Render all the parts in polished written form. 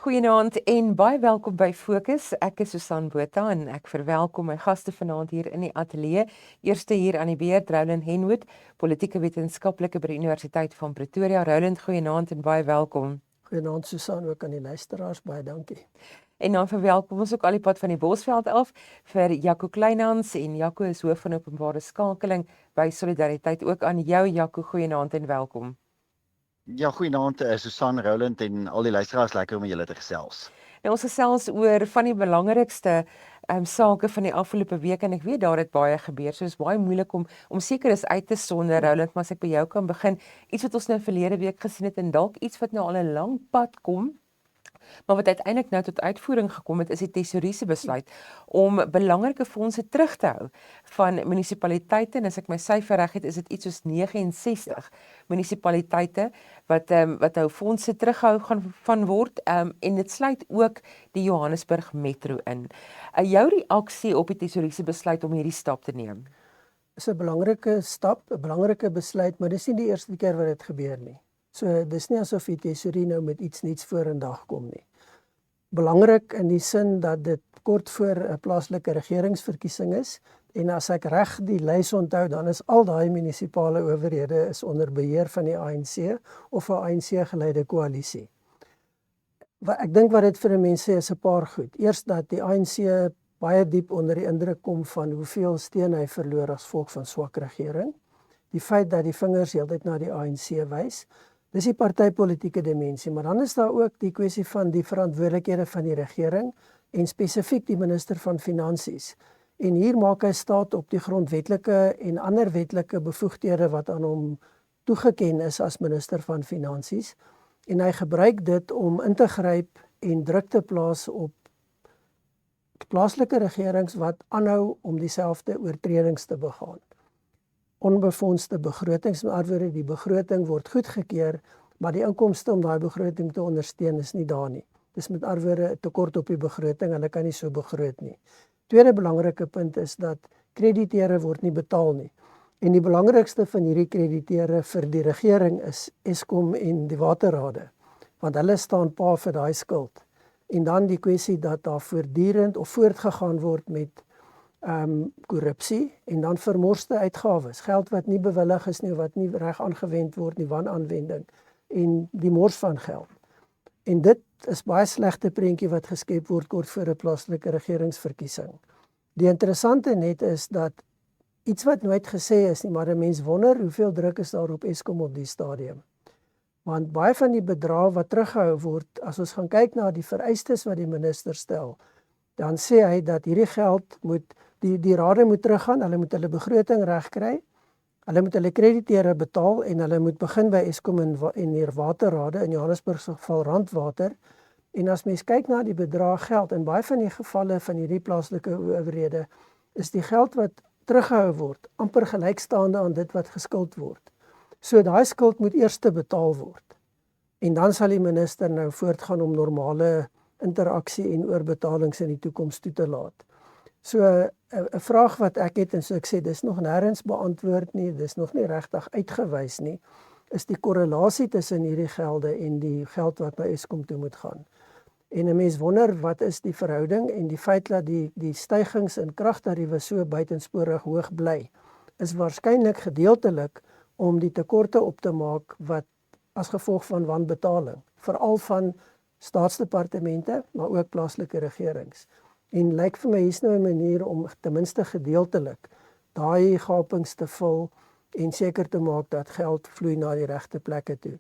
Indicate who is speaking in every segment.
Speaker 1: Goeienaand en baie welkom by Fokus. Ek is Susan Botha en ek verwelkom my gaste vanaand hier in die ateljee. Eerste hier aan die beurt, Roland Henwood, politieke wetenskaplike by die Universiteit van Pretoria. Roland, goeienaand en baie welkom.
Speaker 2: Goeienaand Susan, ook aan die luisteraars, baie dankie.
Speaker 1: En dan verwelkom ons ook al die pad van die Bosveld af vir Jaco Kleinhans en Jaco is hoof van openbare skakeling by Solidariteit. Ook aan jou Jaco, goeienaand en welkom.
Speaker 3: Ja, goeienaand Susan, Roland en al die luisteraars, lekker om julle te gesels.
Speaker 1: Nou, ons gesels oor van die belangrikste sake van die afgelope week en ek weet daar het baie gebeur. So is baie moeilik om seker is uit te sonder, Roland, maar as ek by jou kan begin, iets wat ons nou verlede week gesien het en dalk iets wat nou al 'n lang pad kom. Maar wat uiteindelik nou tot uitvoering gekom het, is die tesouriese besluit om belangrike fondse terug te hou van munisipaliteite. En as ek my syfer reg het, is dit iets soos 69 munisipaliteite wat nou fondse terughou van word. En dit sluit ook die Johannesburg Metro in. Jou reaksie op die tesouriese besluit om hierdie stap te neem?
Speaker 2: Is 'n belangrike stap, 'n belangrike besluit, maar dis nie die eerste keer wat dit gebeur nie. So dis nie asof die tesourie nou met iets niets vorendag kom nie. Belangrik in die sin dat dit kort voor 'n plaaslike regeringsverkiesing is en as ek reg die lys onthou, dan is al daai munisipale owerhede is onder beheer van die ANC of 'n ANC-geleide koalisie. Ek dink wat dit vir 'n mens sê is 'n paar goed. Eers dat die ANC baie diep onder die indruk kom van hoeveel steun hy verloor as gevolg van swak regering. Die feit dat die vingers heeltyd na die ANC wys. Dis die partypolitieke dimensie, maar dan is daar ook die kwessie van die verantwoordelikhede van die regering en spesifiek die minister van Finansies. En hier maak hy staat op die grondwetlike en ander wetlike bevoegdhede wat aan hom toegeken is as minister van Finansies. En hy gebruik dit om in te gryp en druk te plaas op plaaslike regerings wat aanhou om dieselfde oortredings te begaan. Onbefondste begrotings, met ander woorde, die begroting word goedgekeur, maar die inkomste om daai begroting te ondersteun is nie daar nie. Dis met ander woorde 'n tekort op die begroting, hulle kan nie so begroot nie. Tweede belangrike punt is dat krediteure word nie betaal nie. En die belangrikste van hierdie krediteure vir die regering is Eskom en die waterrade, want hulle staan pa vir daai skuld. En dan die kwessie dat daar voortdurend of voortgegaan word met korrupsie en dan vermorste uitgawes, geld wat nie bewillig is nie, wat nie reg aangewend word nie, wanaanwending en die mors van geld. En dit is baie slegte prentjie wat geskep word kort voor 'n plaaslike regeringsverkiesing. Die interessante net is dat iets wat nooit gesê is nie, maar 'n mens wonder hoeveel druk is daar op Eskom op die stadium. Want baie van die bedrae wat teruggehou word, as ons gaan kyk na die vereistes wat die minister stel, dan sê hy dat hierdie geld moet die rade moet teruggaan, hulle moet hulle begroting regkry, hulle moet hulle krediteure betaal en hulle moet begin by Eskom en hier waterrade, in Johannesburg se geval Randwater. En as mens kyk na die bedrag geld, in baie van die gevalle van hierdie plaaslike owerhede, is die geld wat teruggehou word amper gelykstaande aan dit wat geskuld word. So daai skuld moet eers betaal word. En dan sal die minister nou voortgaan om normale interaksie en oorbetalings in die toekoms toe te laat. So 'n vraag wat ek het en so ek sê dis nog nêrens beantwoord nie, dis nog nie regtig uitgewys nie, is die korrelasie tussen hierdie gelde en die geld wat na Eskom toe moet gaan. En 'n mens wonder wat is die verhouding en die feit dat die stygings in kragtariewe so buitensporig hoog bly, is waarskynlik gedeeltelik om die tekorte op te maak wat as gevolg van wanbetaling, veral van staatsdepartemente, maar ook plaaslike regerings. En lyk vir my hier's nou 'n manier om ten minste gedeeltelik daai gapings te vul en seker te maak dat geld vloei na die regte plekke toe.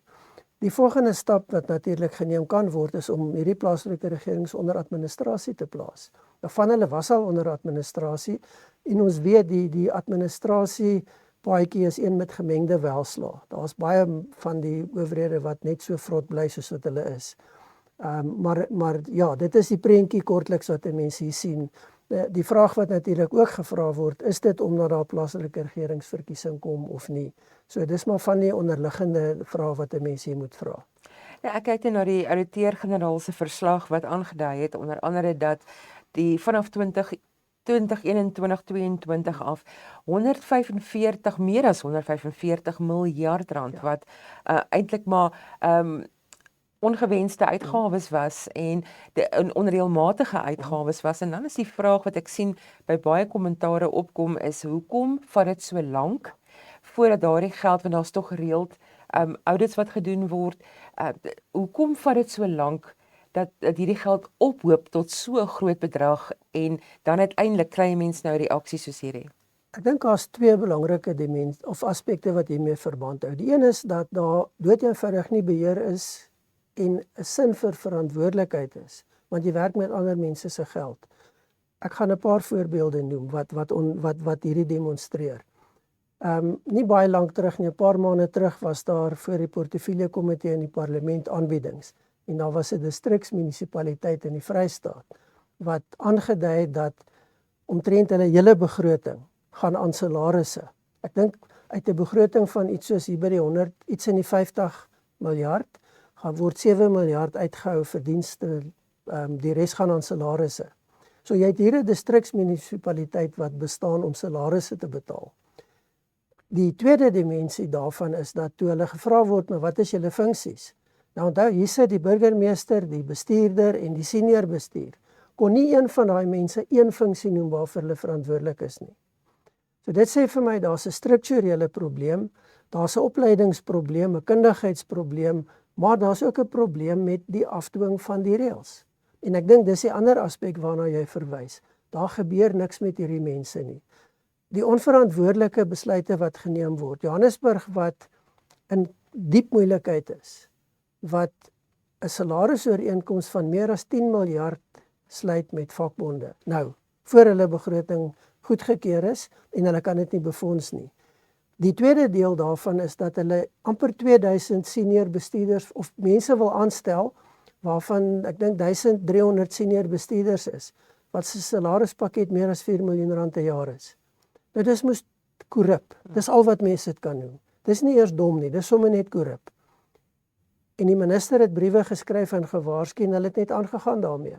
Speaker 2: Die volgende stap wat natuurlik geneem kan word is om hierdie plaaslike regerings onder administrasie te plaas. Nou van hulle was al onder administrasie en ons weet die administrasie paadjie is een met gemengde welslae. Daar's baie van die owerhede wat net so vrot bly soos wat hulle is. Maar ja, dit is die prentjie kortliks wat mense hier sien. Die vraag wat natuurlik ook gevra word, is dit omdat daar plaaslike regeringsverkiesing kom of nie? So dis maar van die onderliggende vrae wat mense hier moet vra.
Speaker 1: Ja, ek kyk na die ouditeur-generaal se verslag wat aangedui het onder andere dat die vanaf 2021-22 af 145 meer as 145 miljard rand wat eintlik maar ongewenste uitgawes was en onreëlmatige uitgawes was. En dan is die vraag wat ek sien by baie kommentare opkom is, hoekom vat dit so lank voordat daardie geld, want daar's tog gereeld audits wat gedoen word, hoekom vat dit so lank dat hierdie geld ophoop tot so 'n groot bedrag en dan uiteindelik kry mense nou reaksie soos hierdie?
Speaker 2: Ek dink daar's twee belangrike dimensies of aspekte wat hiermee verband hou. Die een is dat daar doodeenvoudig nie beheer is en 'n sin vir verantwoordelikheid is, want jy werk met ander mense se geld. Ek gaan 'n paar voorbeelde noem wat hierdie demonstreer. Nie baie lank terug nie, 'n paar maande terug was daar voor die portefeulje komitee in die parlement aanbiedings en daar was 'n distriksmunisipaliteit in die Vrystaat wat aangedui het dat omtrent hulle hele begroting gaan aan salarisse. Ek dink uit 'n begroting van iets soos hier by die 100, iets in die 50 miljard, gaan word 7 miljard uitgehou vir dienste, die res gaan aan salarisse. So jy het hier 'n distriksmunisipaliteit wat bestaan om salarisse te betaal. Die tweede dimensie daarvan is dat toe hulle gevra word, maar wat is julle funksies? Nou onthou, hier sit die burgemeester, die bestuurder en die senior bestuur. Kon nie een van daai mense een funksie noem waarvoor hulle verantwoordelik is nie. So dit sê vir my, daar's 'n strukturele probleem, daar's 'n opleidingsprobleem, 'n kundigheidsprobleem, maar daar's ook 'n probleem met die afdwing van die reëls. En ek dink dis die ander aspek waarna jy verwys. Daar gebeur niks met hierdie mense nie. Die onverantwoordelike besluite wat geneem word. Johannesburg wat in diep moeilikheid is, wat 'n salarisooreenkoms van meer as 10 miljard sluit met vakbonde. Nou, voor hulle begroting goedgekeur is en hulle kan dit nie befonds nie. Die tweede deel daarvan is dat hulle amper 2000 senior bestuurders of mense wil aanstel, waarvan ek dink 1300 senior bestuurders is, wat se salarispakket meer as 4 miljoen rand per jaar is. Nou dis moes korrup. Dis al wat mense dit kan noem. Dis nie eers dom nie, dis sommer net korrup. En die minister het briewe geskryf en gewaarsku en hulle het net aangegaan daarmee.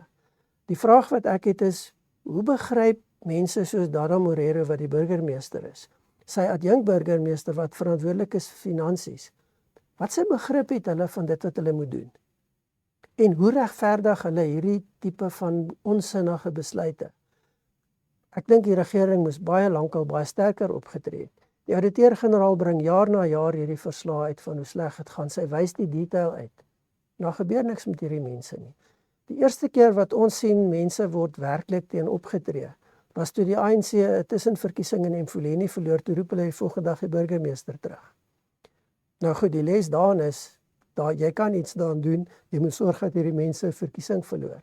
Speaker 2: Die vraag wat ek het is, hoe begryp mense soos Dada Morero wat die burgemeester is, sy adjunkt burgemeester wat verantwoordelik is vir finansies, wat sy begrip het hulle van dit wat hulle moet doen? En hoe regverdig hulle hierdie tipe van onsinnige besluite? Ek dink die regering moes baie lankal baie sterker opgetree het. Die ouditeur-generaal bring jaar na jaar hierdie verslae uit van hoe sleg dit gaan. Sy wys die detail uit. Nou gebeur niks met hierdie mense nie. Die eerste keer wat ons sien mense word werklik teen opgetree, was toe die ANC 'n tussenverkiesing in Mfuleni verloor, toe roep hulle die volgende dag die burgemeester terug. Nou goed, die les daarin is, jy kan iets daaraan doen, jy moet sorg dat hierdie mense 'n verkiesing verloor.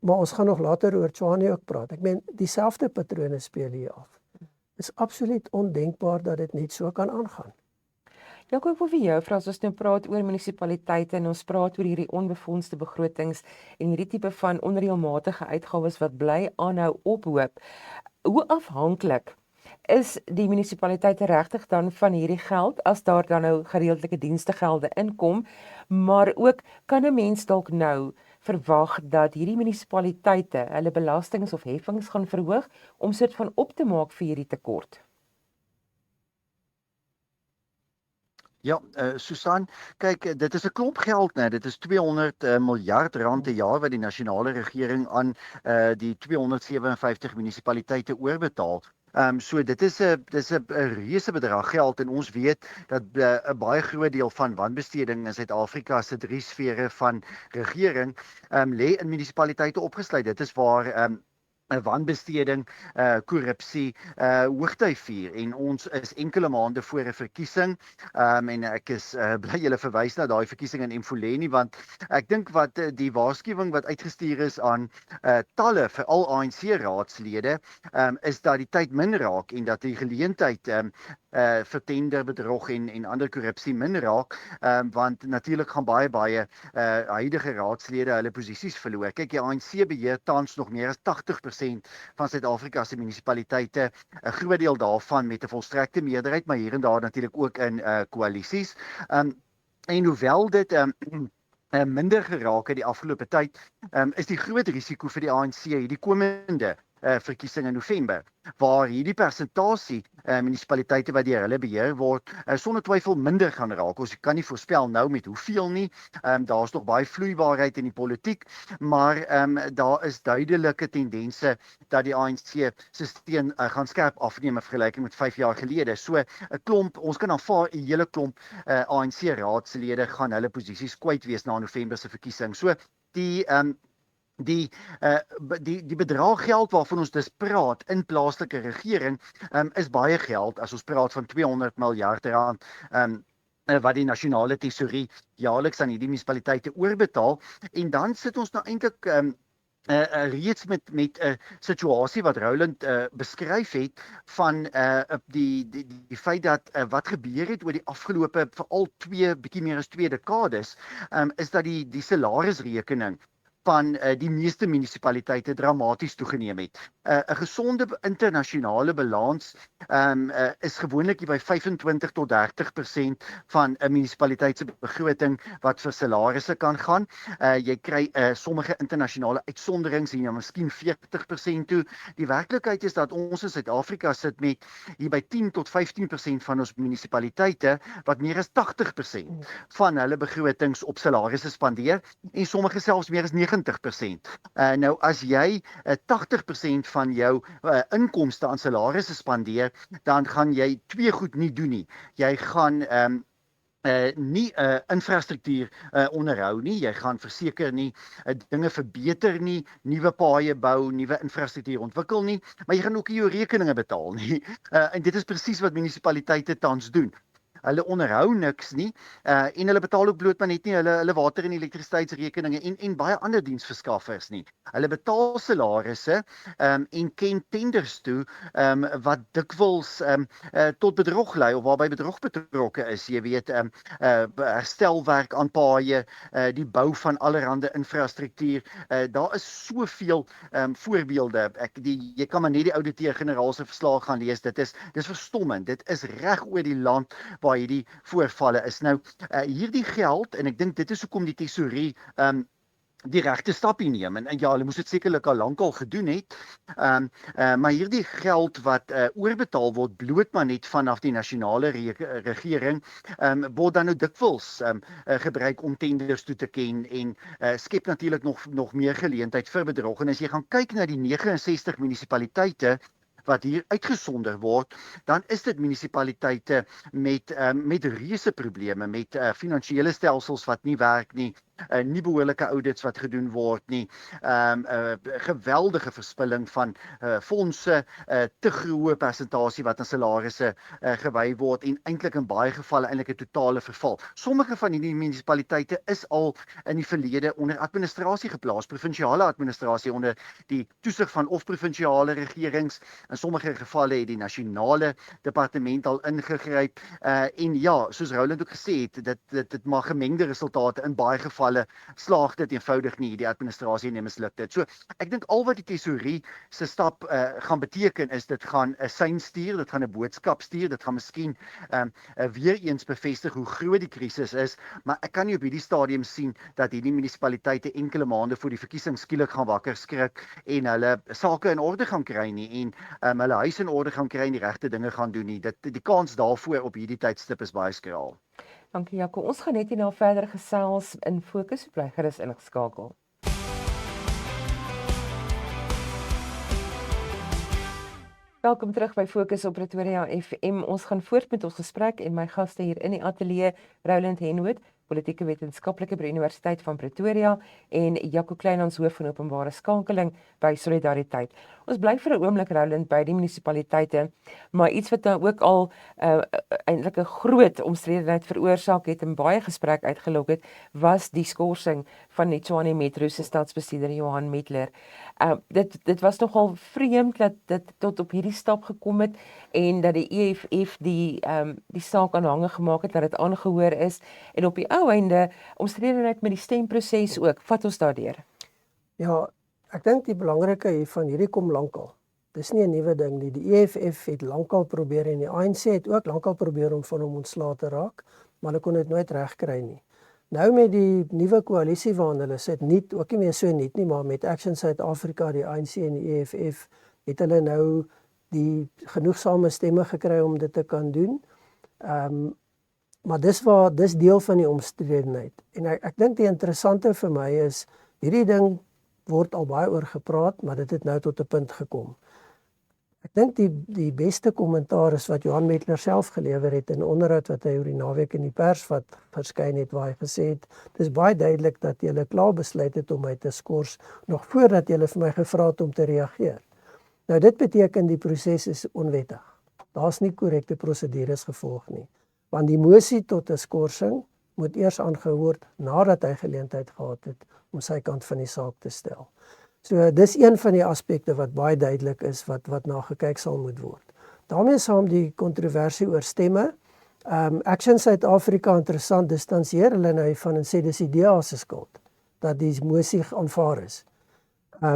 Speaker 2: Maar ons gaan nog later oor Tshwane ook praat. Ek meen, dieselfde patrone speel hier af. Is absoluut ondenkbaar dat dit net so kan aangaan.
Speaker 1: Jaco, ek wil vir jou vra, as ons nou praat oor munisipaliteite en ons praat oor hierdie onbefondste begrotings en hierdie tipe van onreëlmatige uitgawes wat bly aanhou ophoop, hoe afhanklik is die munisipaliteite regtig dan van hierdie geld, as daar dan nou gereeldelike dienstegelde inkom, maar ook kan 'n mens dalk nou verwag dat hierdie munisipaliteite hulle belastings of heffings gaan verhoog om soort van op te maak vir hierdie tekort?
Speaker 3: Ja, Susan, kyk, dit is 'n klomp geld, né? Dit is 200 miljard rand per jaar wat die nasionale regering aan die 257 munisipaliteite oorbetaal. So dit is 'n reuse bedrag geld en ons weet dat 'n baie groot deel van wanbesteding in Suid-Afrika se 3 sfere van regering lê in munisipaliteite opgesluit. Dit is waar wanbesteding, korrupsie, hoogtyd vier en ons is enkele maande voor 'n verkiesing en ek is bly julle verwys na daai verkiesing in Mfuleni, want ek dink wat die waarskuwing wat uitgestuur is aan talle vir al ANC raadslede is dat die tyd min raak en dat die geleentheid vir tenderbedrog en ander korrupsie min raak, want natuurlik gaan baie huidige raadslede hulle posisies verloor. Kyk, die ANC beheer tans nog meer as 80% van Suid-Afrika se munisipaliteite, 'n groot deel daarvan met 'n volstrekte meerderheid, maar hier en daar natuurlik ook in koalisies. En hoewel dit minder geraak het die afgelope tyd, is die groot risiko vir die ANC hierdie komende verkiesing in November, waar hierdie persentasie munisipaliteite wat deur hulle beheer word, sonder twyfel minder gaan raak. Ons kan nie voorspel nou met hoeveel nie. Daar's nog baie vloeibaarheid in die politiek, maar daar is duidelike tendense dat die ANC se steun gaan skerp afneem in vergelyking met 5 jaar gelede. So 'n klomp, ons kan aanvaar 'n hele klomp ANC raadslede gaan hulle posisies kwyt wees na November se verkiesing. So die bedrag geld waarvan ons dus praat in plaaslike regering is baie geld as ons praat van 200 miljard rand wat die nasionale tesourie jaarliks aan hierdie munisipaliteite oorbetaal, en dan sit ons nou eintlik reeds met 'n situasie wat Roland beskryf het van die feit dat wat gebeur het oor die afgelope veral bietjie meer as 2 dekades, is dat die salarisrekening van die meeste munisipaliteite dramaties toegeneem het. 'n Gesonde internasionale balans is gewoonlik by 25 tot 30% van 'n munisipaliteit se begroting wat vir salarisse kan gaan. Jy kry sommige internasionale uitsonderings hier, miskien 40% toe. Die werklikheid is dat ons in Suid-Afrika sit met hier by 10 tot 15% van ons munisipaliteite wat meer as 80% van hulle begrotings op salarisse spandeer, en sommige selfs meer as 90%. Nou as jy 80% van jou inkomste aan salarisse spandeer, dan gaan jy 2 goed nie doen nie. Jy gaan nie infrastruktuur onderhou nie, jy gaan verseker nie dinge verbeter nie, nuwe paaie bou, nuwe infrastruktuur ontwikkel nie, maar jy gaan ook nie jou rekeninge betaal nie. En dit is presies wat munisipaliteite tans doen. Hulle onderhou niks nie, en hulle betaal ook bloot maar net nie hulle water en elektrisiteitsrekeninge en baie ander diensverskaffers nie. Hulle betaal salarisse en ken tenders toe wat dikwels tot bedrog lei of waarby bedrog betrokke is. Jy weet, herstelwerk aan paaie, die bou van allerhande infrastruktuur. Daar is soveel voorbeelde. Jy kan maar net die ouditeur-generaal se verslag gaan lees. Dis verstommend. Dit is reg oor die land waar hierdie voorvalle is. Nou, hierdie geld, en ek dink dit is hoekom die tesourie die regte stappie neem, en ja, hulle moes dit sekerlik al lankal gedoen het, maar hierdie geld wat oorbetaal word, bloot maar net vanaf die nasionale regering, word dan nou dikwels gebruik om tenders toe te ken, en skep natuurlik nog meer geleentheid vir bedrog. En as jy gaan kyk na die 69 munisipaliteite wat hier uitgesonder word, dan is dit munisipaliteite met reuse probleme, met finansiële stelsels wat nie werk nie, nie behoorlike audits wat gedoen word nie, geweldige verspilling van fondse, te groot persentasie wat aan salarisse gewy word, en eintlik in baie gevalle eintlik 'n totale verval. Sommige van hierdie munisipaliteite is al in die verlede onder administrasie geplaas, provinsiale administrasie onder die toesig van of provinsiale regerings. In sommige gevalle het die nasionale departement al ingegryp, en ja, soos Roland ook gesê het, dit mag gemengde resultate in baie gevalle slaag dit eenvoudig nie, die administrasie en misluk dit. So, ek dink al wat die tesourie se stap gaan beteken is, dit gaan 'n sein stuur, dit gaan 'n boodskap stuur, dit gaan miskien weer eens bevestig hoe groot die krisis is, maar ek kan nie op hierdie stadium sien dat hierdie munisipaliteite enkele maande voor die verkiesing skielik gaan wakker skrik en hulle sake in orde gaan kry nie, en hulle huis in orde gaan kry en die regte dinge gaan doen nie. Die kans daarvoor op hierdie tydstip is baie skraal.
Speaker 1: Dankie Jaco. Ons gaan net hierna verder gesels in Fokus. Bly gerus ingeskakel. Welkom terug by Fokus op Pretoria FM. Ons gaan voort met ons gesprek en my gaste hier in die ateljee, Roland Henwood, politieke wetenskaplike by die Universiteit van Pretoria, en Jaco Kleinhans, hoof van openbare skakeling by Solidariteit. Ons bly vir 'n oomblik, Roland, by die munisipaliteite, maar iets wat nou ook al eintlik 'n groot omstredenheid veroorsaak het en baie gesprek uitgelok het, was die skorsing van die Tshwane Metro se stadsbestuurder Johan Metler. Dit was nogal vreemd dat dit tot op hierdie stap gekom het en dat die EFF die saak aanhangig gemaak het, dat dit aangehoor is, en op die ou einde omstredenheid met die stemproses ook. Vat ons daardeur.
Speaker 2: Ja, ek dink die belangrike hiervan, hierdie kom lankal. Dis nie 'n nuwe ding nie. Die EFF het lankal probeer en die ANC het ook lankal probeer om van hom ontslae te raak, maar hulle kon dit nooit regkry nie. Nou met die nuwe koalisie waarin hulle sit, ook nie meer so nuut nie, maar met Action South Africa, die ANC en die EFF, het hulle nou die genoegsame stemme gekry om dit te kan doen. Maar dis deel van die omstredenheid. En ek dink die interessante vir my is, hierdie ding word al baie oor gepraat, maar dit het nou tot 'n punt gekom. Ek dink die beste kommentaar is wat Johan Metler self gelewer het in 'n onderhoud wat hy oor die naweek in die pers wat verskyn het, waar hy gesê het, dis baie duidelik dat julle klaar besluit het om my te skors, nog voordat julle vir my gevra het om te reageer. Nou dit beteken die proses is onwettig. Daar's nie korrekte prosedures gevolg nie. Want die mosie tot 'n skorsing moet eers aangehou word nadat hy geleentheid gehad het om sy kant van die saak te stel. So dis een van die aspekte wat baie duidelik is wat na gekyk sal moet word. Daarmee saam die kontroversie oor stemme. Action Suid-Afrika interessant distansieer hulle nou van en sê dis die DA se skuld dat die mosie aanvaar is.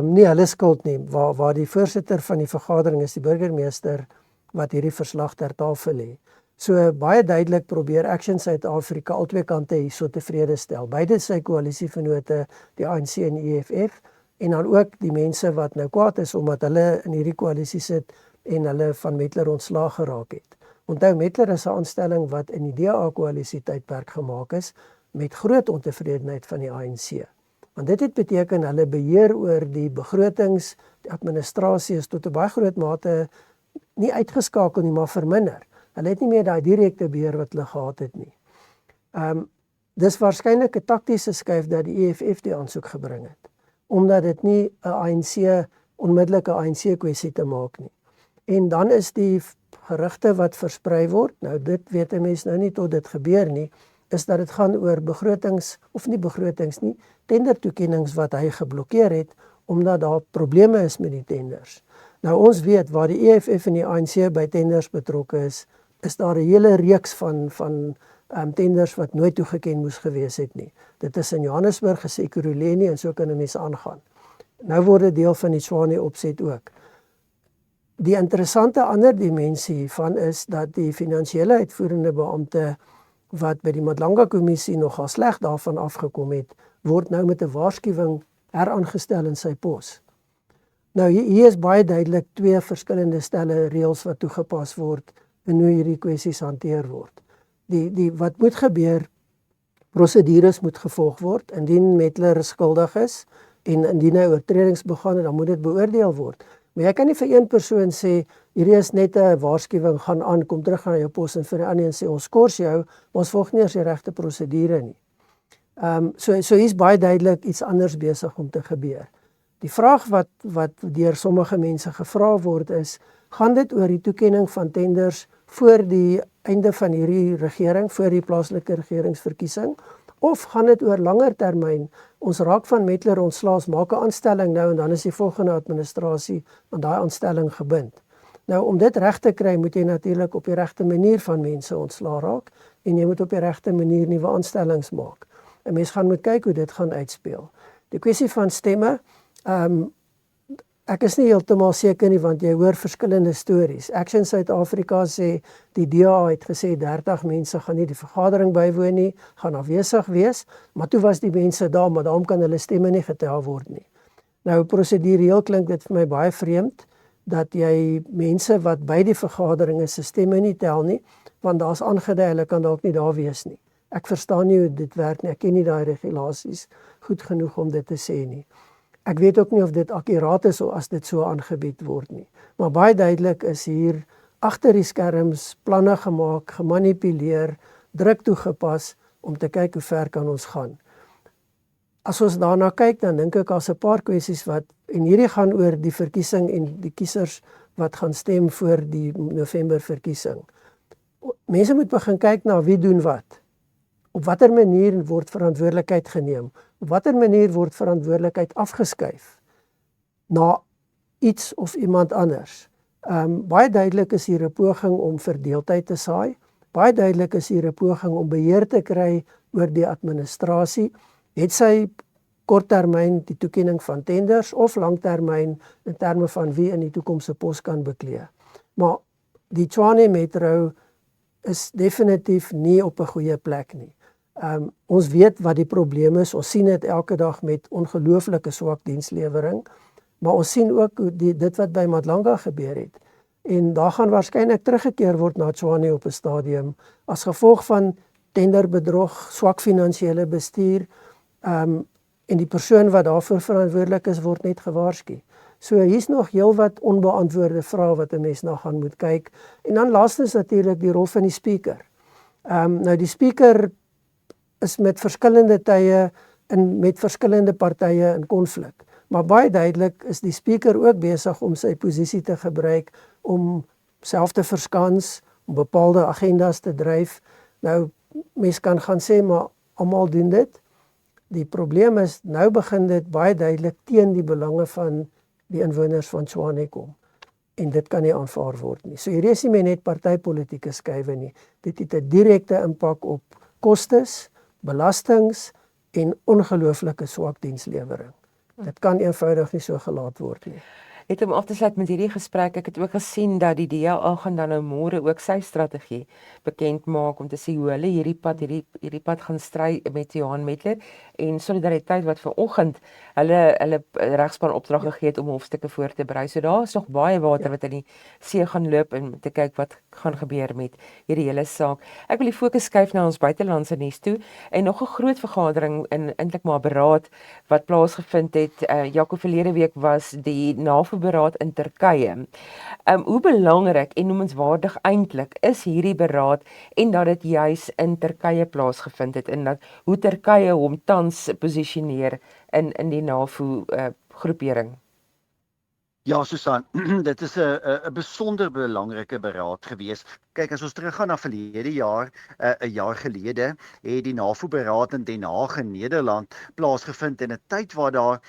Speaker 2: Nie hulle skuld nie, waar die voorsitter van die vergadering is die burgemeester wat hierdie verslag ter tafel lê. So baie duidelik probeer Action Suid-Afrika albei kante hierso tevrede stel. Beide sy koalisievennote, die ANC en die EFF, en dan ook die mense wat nou kwaad is omdat hulle in hierdie koalisie sit en hulle van Metler ontslaag geraak het. Onthou, Metler is 'n aanstelling wat in die DA-koalisie tydperk gemaak is met groot ontevredenheid van die ANC. Want dit het beteken hulle beheer oor die begrotings, die administrasie is tot 'n baie groot mate nie uitgeskakel nie, maar verminder. Hulle het nie meer daai direkte beheer wat hulle gehad het nie. Dis waarskynlik 'n taktiese skuif dat die EFF die aansoek gebring het, omdat dit nie 'n onmiddellike ANC kwessie te maak nie. En dan is die gerugte wat versprei word, nou dit weet 'n mens nou nie tot dit gebeur nie, is dat dit gaan oor begrotings, of nie begrotings nie, tendertoekennings wat hy geblokkeer het, omdat daar probleme is met die tenders. Nou ons weet, waar die EFF en die ANC by tenders betrokke is daar 'n hele reeks van tenders wat nooit toegeken moes gewees het nie. Dit is in Johannesburg is Ekurhuleni en so kan 'n mens aangaan. Nou word dit deel van die Tshwane opset ook. Die interessante ander dimensie hiervan is dat die finansiële uitvoerende beampte wat by die Madlanga-kommissie nogal sleg daarvan afgekom het, word nou met 'n waarskuwing heraangestel in sy pos. Nou hier is baie duidelik twee verskillende stelle reëls wat toegepas word en hoe hierdie kwessies hanteer word. Wat moet gebeur, prosedures moet gevolg word, indien Metler skuldig is en indien hy oortredings begaan het, dan moet dit beoordeel word. Maar jy kan nie vir een persoon sê, hierdie is net 'n waarskuwing, gaan aan, kom terug na jou pos en vir die ander een sê, ons skors jou, maar ons volg nie eers die regte prosedure nie. So hier's baie duidelik iets anders besig om te gebeur. Die vraag wat deur sommige mense gevra word is, gaan dit oor die toekenning van tenders voor die einde van hierdie regering, voor die plaaslike regeringsverkiesing, of gaan dit oor langer termyn, ons raak van Metler ontslaas, maak 'n aanstelling nou en dan is die volgende administrasie aan daai aanstelling gebind. Nou om dit reg te kry, moet jy natuurlik op die regte manier van mense ontslaa raak en jy moet op die regte manier nuwe aanstellings maak. 'n Mens gaan moet kyk hoe dit gaan uitspeel. Die kwessie van stemme, ek is nie heeltemal seker nie, want jy hoor verskillende stories. Action Suid-Afrika sê, die DA het gesê 30 mense gaan nie die vergadering bywoon nie, gaan afwesig wees, maar toe was die mense daar, maar daarom kan hulle stemme nie getel word nie. Nou, prosedureel klink dit vir my baie vreemd, dat jy mense wat by die vergadering is, se stemme nie tel nie, want daar's aangedui, hulle kan dalk nie daar wees nie. Ek verstaan nie hoe dit werk nie, ek ken nie daai regulasies goed genoeg om dit te sê nie. Ek weet ook nie of dit akkuraat is as dit so aangebied word nie. Maar baie duidelik is hier agter die skerms planne gemaak, gemanipuleer, druk toegepas om te kyk hoe ver kan ons gaan. As ons daarna kyk, dan dink ek as 'n paar kwessies en hierdie gaan oor die verkiesing en die kiesers wat gaan stem voor die November verkiesing. Mense moet begin kyk na wie doen wat. Op watter manier word verantwoordelikheid geneem? Op watter manier word verantwoordelikheid afgeskuif na iets of iemand anders? Baie duidelik is hier 'n poging om verdeeldheid te saai. Baie duidelik is hier 'n poging om beheer te kry oor die administrasie. Het sy korttermyn die toekenning van tenders of langtermyn in terme van wie in die toekoms 'n pos kan beklee. Maar die Tshwane Metro is definitief nie op 'n goeie plek nie. Ons weet wat die probleem is, ons sien dit elke dag met ongelooflike swak dienslewering. Maar ons sien ook hoe dit wat by Madlanga gebeur het. En daar gaan waarskynlik teruggekeer word na Tshwane op 'n stadium as gevolg van tenderbedrog, swak finansiële bestuur, en die persoon wat daarvoor verantwoordelik is, word net gewaarsku. So hier's nog heelwat onbeantwoorde vrae wat 'n mens na gaan moet kyk. En dan laastens natuurlik die rol van die speaker. Nou die speaker is met verskillende tye en met verskillende partye in konflik. Maar baie duidelik is die speaker ook besig om sy posisie te gebruik om self te verskans, om bepaalde agendas te dryf. Nou, mens kan gaan sê, maar almal doen dit. Die probleem is, nou begin dit baie duidelik teen die belange van die inwoners van Tshwane kom. En dit kan nie aanvaar word nie. So hier is nie meer net partypolitieke skuiwe nie. Dit het 'n direkte impak op kostes, belastings en ongelooflike swak dienslewering. Dit kan eenvoudig nie so gelaat word nie.
Speaker 1: Net om af te sluit met hierdie gesprek, ek het ook gesien dat die DA gaan dan nou môre ook sy strategie bekend maak om te sê hoe hulle hierdie pad gaan stry met Johan Metler en Solidariteit wat vanoggend hulle regspan opdrag gegee het om hofstukke voor te berei. So daar is nog baie water wat in die see gaan loop en te kyk wat gaan gebeur met hierdie hele saak. Ek wil die fokus skuif na ons buitelandse nuus toe en nog 'n groot vergadering in eintlik maar beraad wat plaasgevind het. Jaco, verlede week was die NAVO-beraad in Turkye. Hoe belangrik en noemenswaardig eintlik is hierdie beraad en dat dit juis in Turkye plaasgevind het en dat hoe Turkye hom tans posisioneer in die NAVO groepering?
Speaker 3: Ja, Susan, dit is 'n besonder belangrike beraad gewees. Kyk, as ons teruggaan na verlede jaar, 'n jaar gelede, het die NAVO-beraad in Den Haag in Nederland plaasgevind in 'n tyd waar daar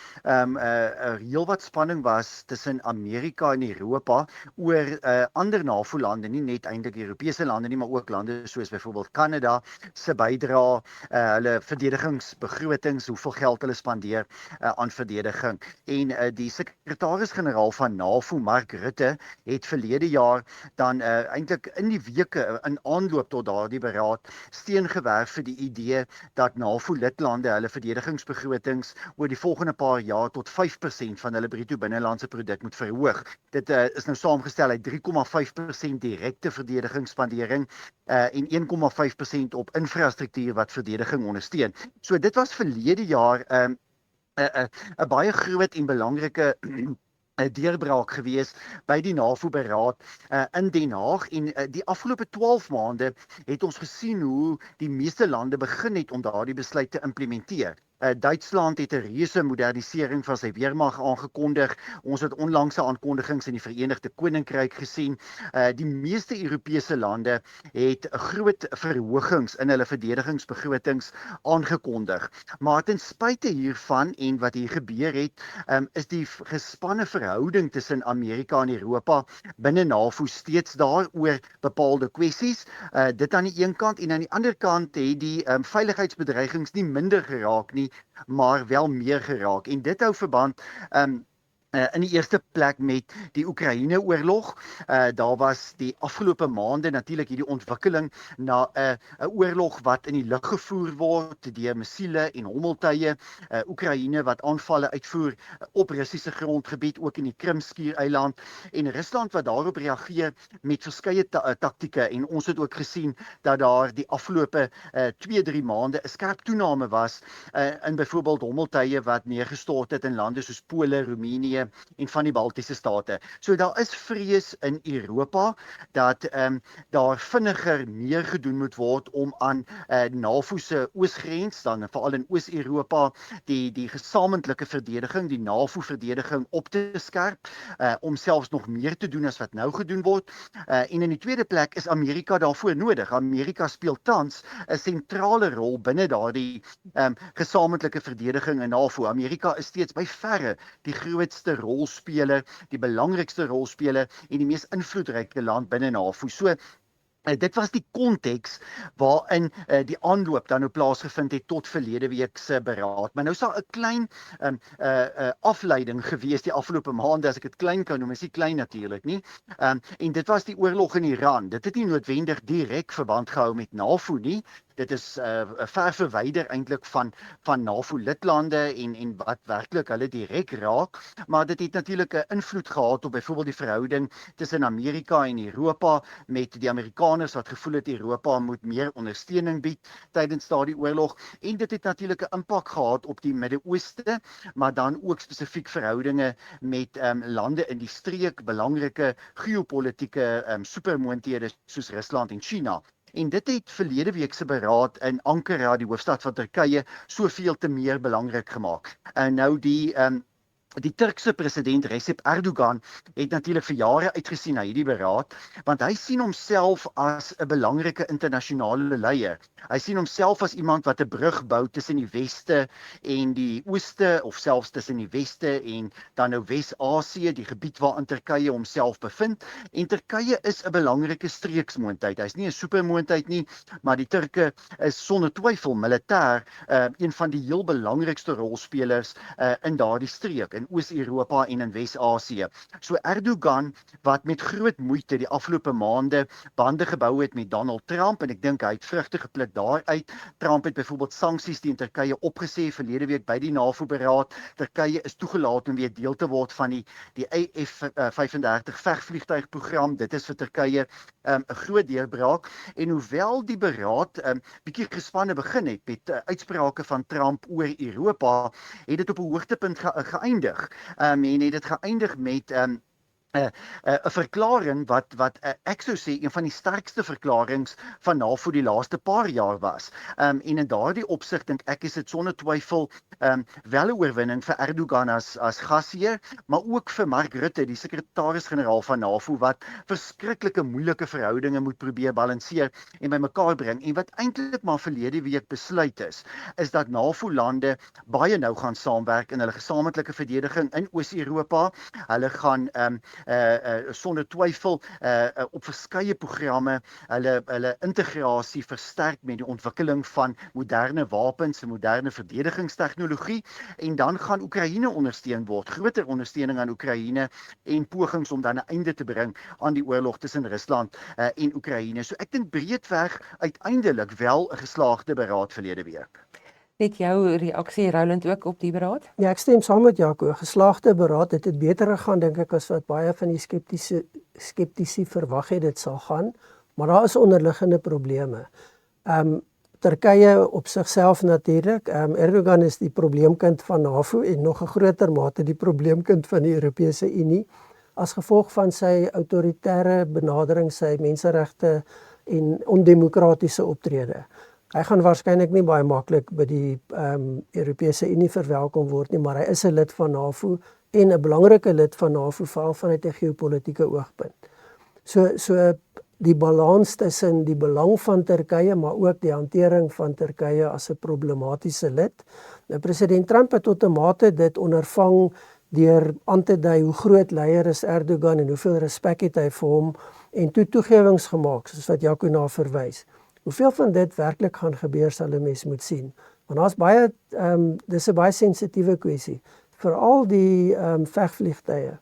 Speaker 3: heelwat spanning was tussen Amerika en Europa oor ander NAVO-lande, nie net eintlik Europese lande nie, maar ook lande soos byvoorbeeld Kanada se bydra, hulle verdedigingsbegrotings, hoeveel geld hulle spandeer aan verdediging. En die sekretaris-generaal van NAVO, Mark Rutte, het verlede jaar dan eintlik in die weke in aanloop tot daardie beraad steen gewerf vir die idee dat NAVO-lidlande hulle verdedigingsbegrotings oor die volgende paar jaar tot 5% van hulle bruto binnelandse produk moet verhoog. Dit is nou saamgestel uit 3,5% direkte verdedigingsspandering en 1,5% op infrastruktuur wat verdediging ondersteun. So dit was verlede jaar 'n baie groot en belangrike deurbraak gewees by die NAVO-beraad in Den Haag en die afgelope 12 maande het ons gesien hoe die meeste lande begin het om daardie besluit te implementeer. Duitsland het 'n reuse modernisering van sy weermag aangekondig. Ons het onlangse aankondigings in die Verenigde Koninkryk gesien. Die meeste Europese lande het groot verhogings in hulle verdedigingsbegrotings aangekondig. Maar ten spyte hiervan en wat hier gebeur het, is die gespanne verhouding tussen Amerika en Europa binne NAVO steeds daar oor bepaalde kwessies. Dit aan die een kant en aan die ander kant het die veiligheidsbedreigings nie minder geraak nie, maar wel meer geraak. En dit hou verband in die eerste plek met die Oekraïne-oorlog. Daar was die afgelope maande natuurlik hierdie ontwikkeling na 'n oorlog wat in die lug gevoer word deur missiele en hommeltuie. Oekraïne wat aanvalle uitvoer op Russiese grondgebied, ook in die Krimskiereiland, en Rusland wat daarop reageer met verskeie taktieke. En ons het ook gesien dat daar die afgelope 2-3 maande 'n skerp toename was in byvoorbeeld hommeltuie wat neergestort het in lande soos Pole, Roemenië en van die Baltiese state. So daar is vrees in Europa dat daar vinniger meer gedoen moet word om aan NAVO se oosgrens, dan veral in Oos-Europa, die gesamentlike verdediging, die NAVO-verdediging op te skerp, om selfs nog meer te doen as wat nou gedoen word. En in die tweede plek is Amerika daarvoor nodig. Amerika speel tans 'n sentrale rol binne daardie gesamentlike verdediging in NAVO. Amerika is steeds by verre die grootste rolspeler, die belangrikste rolspeler en die mees invloedryke land binne NAVO. So dit was die konteks waarin die aanloop dan nou plaasgevind het tot verlede week se beraad. Maar nou is daar 'n klein afleiding gewees die afgelope maande, as ek dit klein kan noem, is nie klein natuurlik nie. En dit was die oorlog in Iran. Dit het nie noodwendig direk verband gehou met NAVO nie. dit is ver verwyder eintlik van NAVO-lidlande en wat werklik hulle direk raak, maar dit het natuurlik 'n invloed gehad op byvoorbeeld die verhouding tussen Amerika en Europa, met die Amerikaners wat gevoel het Europa moet meer ondersteuning bied tydens daardie oorlog, en dit het natuurlik 'n impak gehad op die Midde-Ooste, maar dan ook spesifiek verhoudinge met lande in die streek, belangrike geopolitiese supermoondhede soos Rusland en China. En dit het verlede week se beraad in Ankara, die hoofstad van Turkye, soveel te meer belangrik gemaak. En nou die Turkse president Recep Erdogan het natuurlik vir jare uitgesien na hierdie beraad, want hy sien homself as 'n belangrike internasionale leier. Hy sien homself as iemand wat 'n brug bou tussen die weste en die ooste, of selfs tussen die weste en dan nou Wes-Asië, die gebied waarin Turkye homself bevind. En Turkye is 'n belangrike streeksmoondheid. Hy's nie 'n supermoondheid nie, maar die Turke is sonder twyfel militêr een van die heel belangrikste rolspelers in daardie streek, in Oos-Europa en in Wes-Asië. So Erdogan, wat met groot moeite die afgelope maande bande gebou het met Donald Trump, en ek dink hy het vrugte gepluk daaruit. Trump het byvoorbeeld sanksies teen Turkye opgesê verlede week by die NAVO-beraad. Turkye is toegelaat om weer deel te word van die F-35 vegvliegtuigprogram. Dit is vir Turkye 'n groot deurbraak. En hoewel die beraad bietjie gespanne begin het met uitsprake van Trump oor Europa, het dit op 'n hoogtepunt geëindig. En het dit geëindig met 'n verklaring wat ek sou sê een van die sterkste verklaringe van NAVO die laaste paar jaar was. En in daardie opsig dink ek is dit sonder twyfel wel 'n oorwinning vir Erdogan as gasheer, maar ook vir Mark Rutte, die sekretaris-generaal van NAVO, wat verskriklike moeilike verhoudinge moet probeer balanseer en bymekaar bring, en wat eintlik maar verlede week besluit is dat NAVO-lande baie nou gaan saamwerk in hulle gesamentlike verdediging in Oos-Europa. Hulle gaan sonder twyfel op verskeie programme hulle integrasie versterk met die ontwikkeling van moderne wapens en moderne verdedigingstegnologie, en dan gaan Oekraïne ondersteun word, groter ondersteuning aan Oekraïne en pogings om dan 'n einde te bring aan die oorlog tussen Rusland en Oekraïne. So ek dink breedweg uiteindelik wel 'n geslaagde beraad verlede week.
Speaker 1: Net jou reaksie, Roland, ook op die beraad?
Speaker 2: Ja, ek stem saam met Jaco. Geslaagde beraad, dit het beter gegaan dink ek as wat baie van die skeptici verwag het dit sal gaan, maar daar is onderliggende probleme. Turkye op sigself natuurlik. Erdogan is die probleemkind van NAVO en nog 'n groter mate die probleemkind van die Europese Unie as gevolg van sy autoritaire benadering, sy menseregte en ondemokratiese optrede. Hy gaan waarskynlik nie baie maklik by die Europese Unie verwelkom word nie, maar hy is 'n lid van NAVO en 'n belangrike lid van NAVO, veral vanuit 'n geopolitiese oogpunt. So die balans tussen die belang van Turkye, maar ook die hantering van Turkye as 'n problematiese lid. Nou, president Trump het tot 'n mate dit ondervang deur aan te dui hoe groot leier is Erdogan en hoeveel respek het hy vir hom, en toegewings gemaak, soos wat Jaco na verwys. Hoeveel van dit werklik gaan gebeur, sal 'n mens moet sien. Want daar's baie, dis 'n baie sensitiewe kwessie. Veral die vegvliegtuie.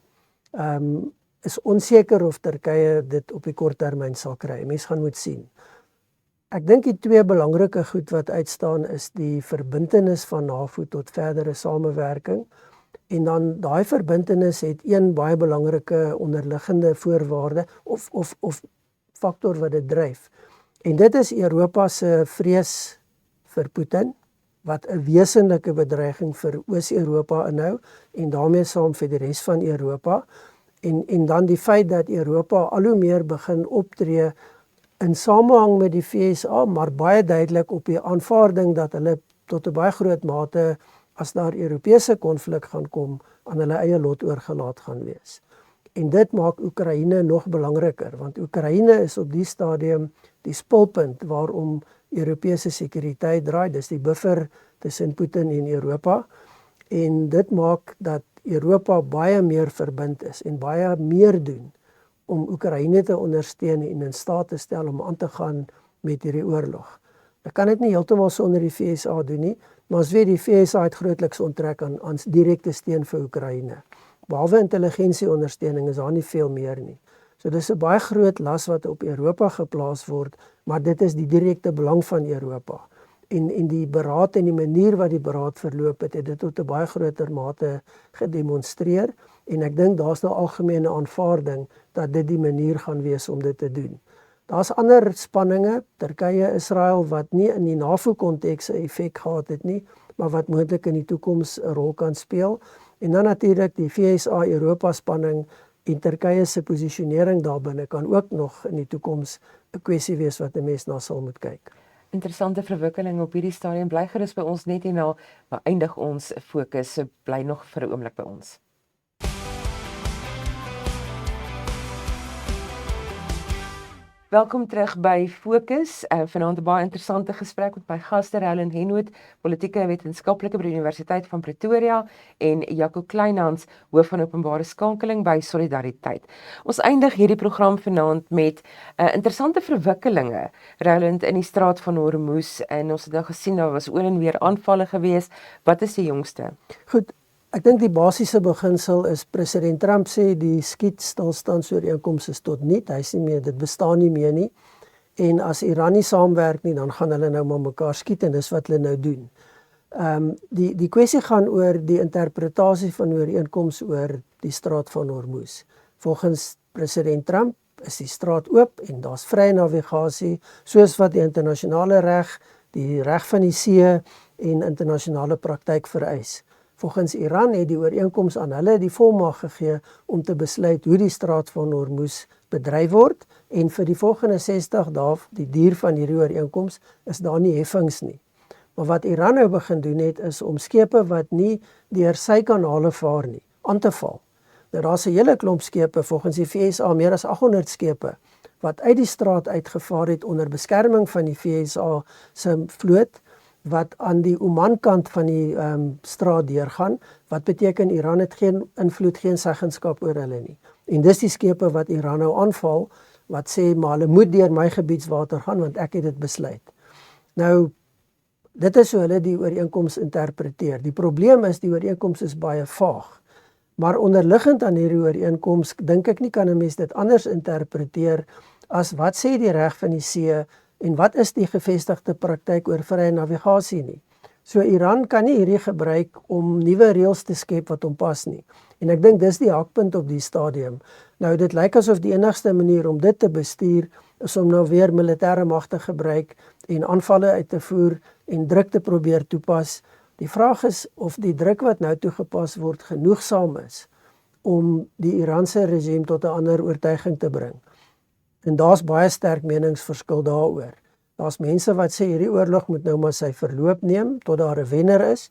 Speaker 2: Is onseker of Turkye dit op die kort termyn sal kry. Mens gaan moet sien. Ek dink die twee belangrike goed wat uitstaan is die verbintenis van NAVO tot verdere samewerking. En dan daai verbintenis het een baie belangrike onderliggende voorwaarde of faktor wat dit dryf. En dit is Europa se vrees vir Putin, wat 'n wesenlike bedreiging vir Oos-Europa inhou en daarmee saam vir die res van Europa. En dan die feit dat Europa al hoe meer begin optree in samehang met die VSA, maar baie duidelik op die aanvaarding dat hulle tot 'n baie groot mate, as daar Europese konflik gaan kom, aan hulle eie lot oorgelaat gaan wees. En dit maak Oekraïne nog belangriker, want Oekraïne is op die stadium die spulpunt waarom Europese sekuriteit draai, dis die buffer tussen Putin en Europa. En dit maak dat Europa baie meer verbind is en baie meer doen om Oekraïne te ondersteun en in staat te stel om aan te gaan met hierdie oorlog. Ek kan dit nie heeltemal sonder die VSA doen nie, maar ons weet die VSA het grootliks onttrek aan direkte steun vir Oekraïne. Behalwe intelligensieondersteuning is daar nie veel meer nie. So dis 'n baie groot las wat op Europa geplaas word, maar dit is die direkte belang van Europa. En die beraad en die manier wat die beraad verloop het dit tot 'n baie groter mate gedemonstreer en ek dink daar's nou algemene aanvaarding dat dit die manier gaan wees om dit te doen. Daar's ander spanninge, Turkye, Israel wat nie in die NAVO-konteks 'n effek gehad het nie, maar wat moontlik in die toekoms 'n rol kan speel. En dan natuurlik die VSA-Europa spanning en Turkye se posisionering daarbinne kan ook nog in die toekoms 'n kwessie wees wat 'n mens na sal moet kyk.
Speaker 1: Interessante verwikkeling op hierdie stadium. Bly gerus by ons net hierna, beëindig ons fokus, so bly nog vir 'n oomblik by ons. Welkom terug by Fokus. Vanaand 'n baie interessante gesprek met my gaste Roland Henwood, politieke wetenskaplike by die Universiteit van Pretoria en Jaco Kleinhans, hoof van openbare skakeling by Solidariteit. Ons eindig hierdie program vanaand met interessante verwikkelinge, Roland, in die straat van Hormuz, en ons het nou gesien daar was oor en weer aanvalle gewees. Wat is die jongste?
Speaker 2: Goed, ek dink die basiese beginsel is president Trump sê die skietstilstandsooreenkoms is tot niet, hy sê meer, dit bestaan nie meer nie. En as Iran nie saamwerk nie, dan gaan hulle nou maar mekaar skiet en dis wat hulle nou doen. Die kwessie gaan oor die interpretasie van ooreenkoms oor die straat van Hormuz. Volgens president Trump is die straat oop en daar's vrye navigasie, soos wat die internasionale reg, die reg van die see en internasionale praktyk vereis. Volgens Iran het die ooreenkoms aan hulle die volmag gegee om te besluit hoe die straat van Hormuz bedryf word en vir die volgende 60 dae, die duur van hierdie ooreenkoms, is daar nie heffings nie. Maar wat Iran nou begin doen het, is om skepe wat nie deur sy kanale vaar nie, aan te val. Nou daar's 'n hele klomp skepe, volgens die VSA meer as 800 skepe, wat uit die straat uitgevaar het onder beskerming van die VSA se vloot, wat aan die Oman-kant van die straat deurgaan, wat beteken Iran het geen invloed, geen seggenskap oor hulle nie. En dis die skepe wat Iran nou aanval, wat sê, maar hulle moet deur my gebiedswater gaan, want ek het dit besluit. Nou, dit is hoe hulle die ooreenkoms interpreteer. Die probleem is, die ooreenkoms is baie vaag. Maar onderliggend aan hierdie ooreenkoms, dink ek nie kan 'n mens dit anders interpreteer as wat sê die reg van die see en wat is die gevestigde praktyk oor vrye navigasie nie. So Iran kan nie hierdie gebruik om nuwe reëls te skep wat hom pas nie. En ek dink dis die hakpunt op die stadium. Nou dit lyk asof die enigste manier om dit te bestuur is om nou weer militêre mag te gebruik en aanvalle uit te voer en druk te probeer toepas. Die vraag is of die druk wat nou toegepas word genoegsaam is om die Iranse regime tot 'n ander oortuiging te bring. En daar's baie sterk meningsverskil daaroor. Daar's mense wat sê hierdie oorlog moet nou maar sy verloop neem tot daar 'n wenner is.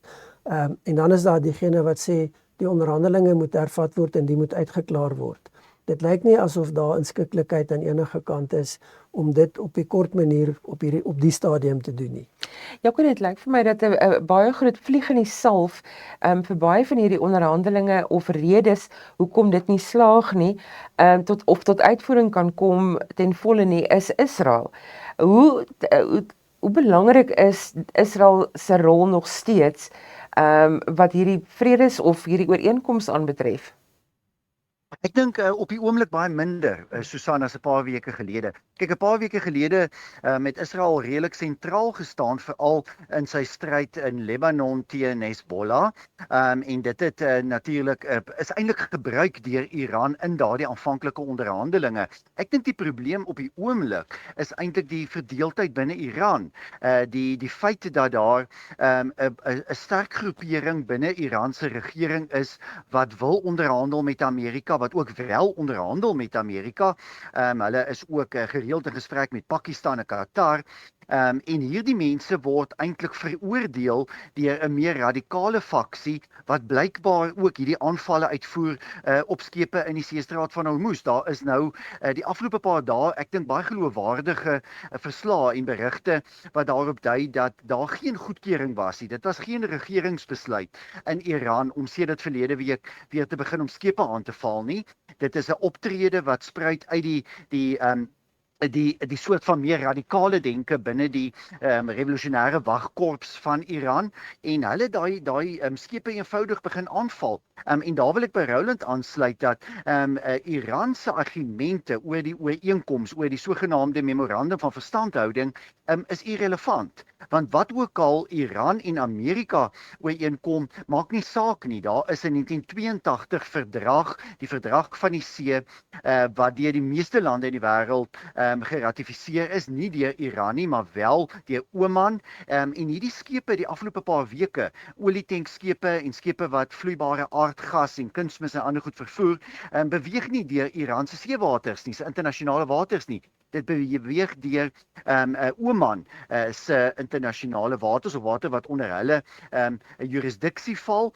Speaker 2: En dan is daar diegene wat sê die onderhandelinge moet hervat word en die moet uitgeklaar word. Dit lyk nie asof daar inskikkelikheid aan enige kant is om dit op die kort manier op die stadium te doen nie.
Speaker 1: Jaco, dit lyk vir my dat 'n baie groot vlieg in die salf vir baie van hierdie onderhandelinge of redes hoekom dit nie slaag nie, tot uitvoering kan kom ten volle nie, is Israel. Hoe belangrik is Israel se rol nog steeds wat hierdie vredes of hierdie ooreenkoms aanbetref?
Speaker 3: Ek dink op die oomblik baie minder, Susan, as 'n paar weke gelede. Kyk, 'n paar weke gelede met Israel redelik sentraal gestaan, veral in sy stryd in Lebanon teen Hezbollah. En dit het natuurlik is eintlik gebruik deur Iran in daardie aanvanklike onderhandelinge. Ek dink die probleem op die oomblik is eintlik die verdeeldheid binne Iran. Die feit dat daar 'n sterk groepering binne Iran se regering is wat wil onderhandel met Amerika, wat ook wel onderhandel met Amerika. Hulle is ook gereeld in gesprek met Pakistan en Qatar. En hierdie mense word eintlik veroordeel deur 'n meer radikale faksie wat blykbaar ook hierdie aanvalle uitvoer op skepe in die seestraat van Hormuz. Daar is nou die afgelope paar dae, ek dink baie geloofwaardige verslae en berigte wat daarop dui dat daar geen goedkeuring was nie. Dit was geen regeringsbesluit in Iran om sedert verlede week weer te begin om skepe aan te val nie. Dit is 'n optrede wat spruit uit die soort van meer radikale denke binne die revolusionêre wagkorps van Iran, en hulle daai skepe eenvoudig begin aanval. En daar wil ek by Roland aansluit dat Iran se argumente oor die ooreenkoms, oor die sogenaamde memorandum van verstandhouding, is irrelevant. Want wat ook al Iran en Amerika ooreenkom, maak nie saak nie. Daar is 'n 1982 verdrag, die verdrag van die see, wat deur die meeste lande in die wêreld geratifiseer is, nie deur Iran nie, maar wel deur Oman. En hierdie skepe die afgelope paar weke, olietankschepe en skepe wat vloeibare aardgas en kunsmis en ander goed vervoer, beweeg nie deur Iran se seewaters nie, se internasionale waters nie. Dit beweeg deur Oman se internasionale waters of water wat onder hulle jurisdiksie val,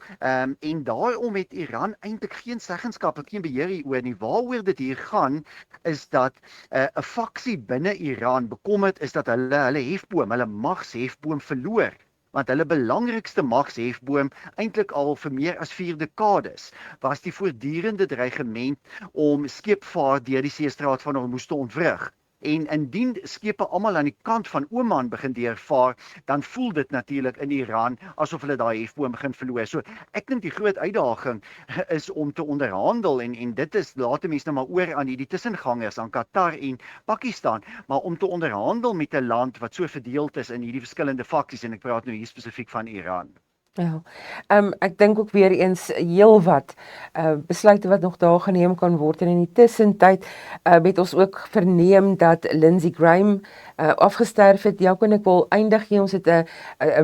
Speaker 3: en daarom het Iran eintlik geen seggenskap of geen beheer hieroor nie. Waaroor dit hier gaan is dat 'n faksie binne Iran bekommerd is dat hulle hefboom, hulle magshefboom verloor. Want hulle belangrikste magshefboom eintlik al vir meer as 4 dekades was die voortdurende dreigement om skeepvaart deur die seestraat van Hormuz te ontwrig. En indien skepe almal aan die kant van Oman begin deurvaar, dan voel dit natuurlik in Iran asof hulle daai hefboom begin verloor. So ek dink die groot uitdaging is om te onderhandel en dit is laat mense nou maar oor aan die tussengangers, aan Qatar en Pakistan, maar om te onderhandel met 'n land wat so verdeeld is in hierdie verskillende faksies, en ek praat nou hier spesifiek van Iran.
Speaker 1: Ja, ek dink ook weer eens heelwat besluite wat nog daar geneem kan word, en in die tussentyd het ons ook verneem dat Lindsey Graham afgesterf het. Ja, kon ek wil eindig gee, ons het 'n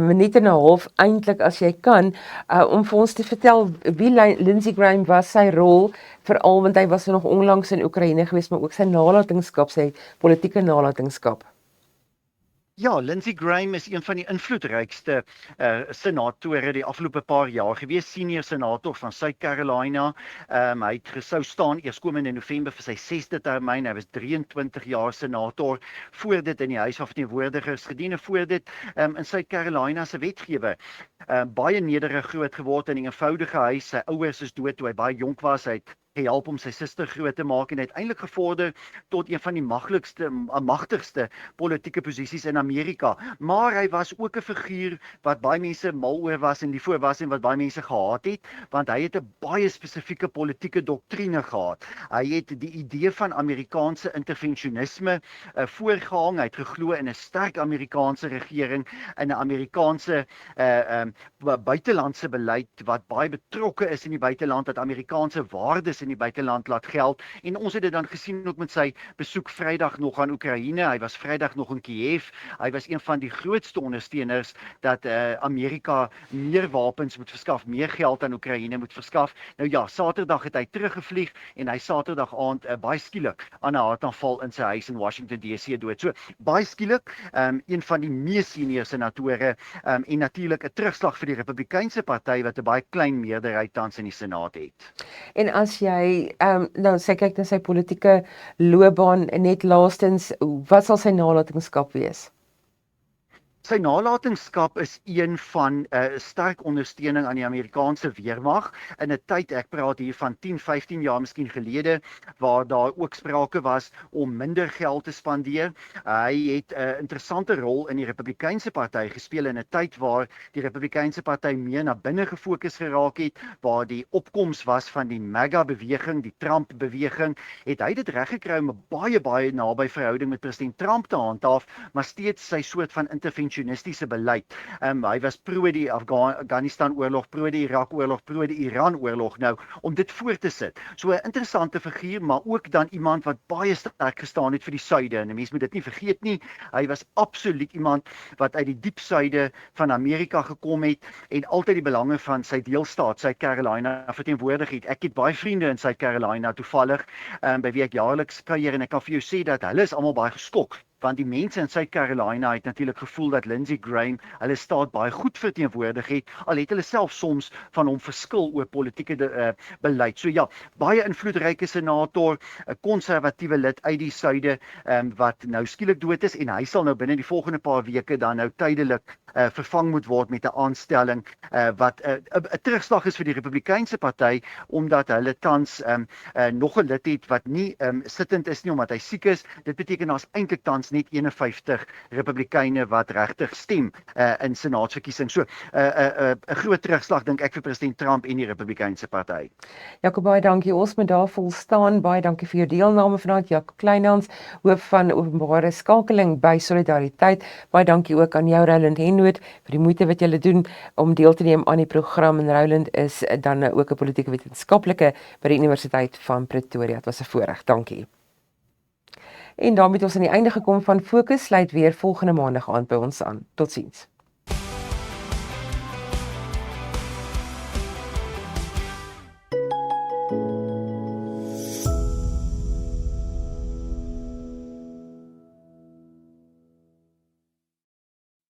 Speaker 1: minuut en 'n half eintlik as jy kan, om vir ons te vertel wie Lindsey Graham was, sy rol, veral want hy was nog onlangs in Oekraïne gewees, maar ook sy nalatenskap, sy politieke nalatenskap.
Speaker 3: Ja, Lindsey Graham is een van die invloedrykste senatore die afgelope paar jaar gewees, senior senator van South Carolina. Hy het gesou staan eerskomende November vir sy 6de termyn. Hy was 23 jaar senator, voor dit in die Huis van Verteenwoordigers gedien, en voor dit in South Carolina se wetgewer. Baie nederig groot geword in 'n eenvoudige huis. Sy ouers is dood toe hy baie jonk was. Hy het gehelp om sy suster groot te maak en uiteindelik gevorder tot een van die magtigste politieke posisies in Amerika. Maar hy was ook 'n figuur wat baie mense mal oor was en lief voor was en wat baie mense gehaat het, want hy het 'n baie spesifieke politieke doktrine gehad. Hy het die idee van Amerikaanse interventionisme voorgehang. Hy het geglo in 'n sterk Amerikaanse regering, in 'n Amerikaanse buitelandse beleid wat baie betrokke is in die buiteland, dat Amerikaanse waardes in die buiteland laat geld. En ons het dit dan gesien ook met sy besoek Vrydag nog aan Oekraïne. Hy was Vrydag nog in Kiev. Hy was een van die grootste ondersteuners dat Amerika meer wapens moet verskaf, meer geld aan Oekraïne moet verskaf. Nou ja, Saterdag het hy teruggevlieg en hy Saterdag aand baie skielik aan 'n hartaanval in sy huis in Washington DC dood. So baie skielik, een van die mees senior senatore, en natuurlik 'n terugslag vir die Republikeinse party wat 'n baie klein meerderheid tans in die Senaat het.
Speaker 1: En as jy nou sy kyk na sy politieke loopbaan, net laastens, wat sal sy nalatenskap wees?
Speaker 3: Sy nalatenskap is een van sterk ondersteuning aan die Amerikaanse weermag in 'n tyd, ek praat hier van 10, 15 jaar miskien gelede, waar daar ook sprake was om minder geld te spandeer. Hy het 'n interessante rol in die Republikeinse party gespeel in 'n tyd waar die Republikeinse party meer na binne gefokus geraak het, waar die opkoms was van die MAGA-beweging, die Trump-beweging, het hy dit reggekry om 'n baie naby verhouding met president Trump te handhaaf, maar steeds sy soort van interventionistiese beleid. Hy was pro die Afghanistan-oorlog, pro die Irak-oorlog, pro die Iran-oorlog, nou, om dit voor te sit. So 'n interessante figuur, maar ook dan iemand wat baie sterk gestaan het vir die suide, en 'n mens moet dit nie vergeet nie, hy was absoluut iemand wat uit die diep suide van Amerika gekom het, en altyd die belange van sy deelstaat, South Carolina, verteenwoordig het. Ek het baie vriende in South Carolina toevallig, by wie ek jaarliks kuier, en ek kan vir jou sê dat hulle is almal baie geskok, want die mense in South Carolina het natuurlik gevoel dat Lindsey Graham hulle staat baie goed verteenwoordig het, al het hulle self soms van hom verskil oor politieke beleid. So ja, baie invloedryke senator, 'n konservatiewe lid uit die suide, wat nou skielik dood is, en hy sal nou binne die volgende paar weke dan nou tydelik vervang moet word met 'n aanstelling wat 'n terugslag is vir die Republikeinse party, omdat hulle tans nog 'n lid het wat nie sittend is nie omdat hy siek is. Dit beteken daar's eintlik tans tans net 51 Republikeine wat regtig stem in senaatsverkiesing. So 'n groot terugslag dink ek vir president Trump en die Republikeinse party.
Speaker 1: Jakob, baie dankie. Ons moet daar vol staan. Baie dankie vir jou deelname vanaand. Jakob Kleinhans, hoof van openbare skakeling by Solidariteit. Baie dankie ook aan jou, Roland Henwood, vir die moeite wat julle doen om deel te neem aan die program. En Roland is dan ook 'n politieke wetenskaplike by die Universiteit van Pretoria. Dit was 'n voorreg. Dankie. En daarmee het ons aan die einde gekom van Fokus. Sluit weer volgende maandag aan by ons aan. Totsiens.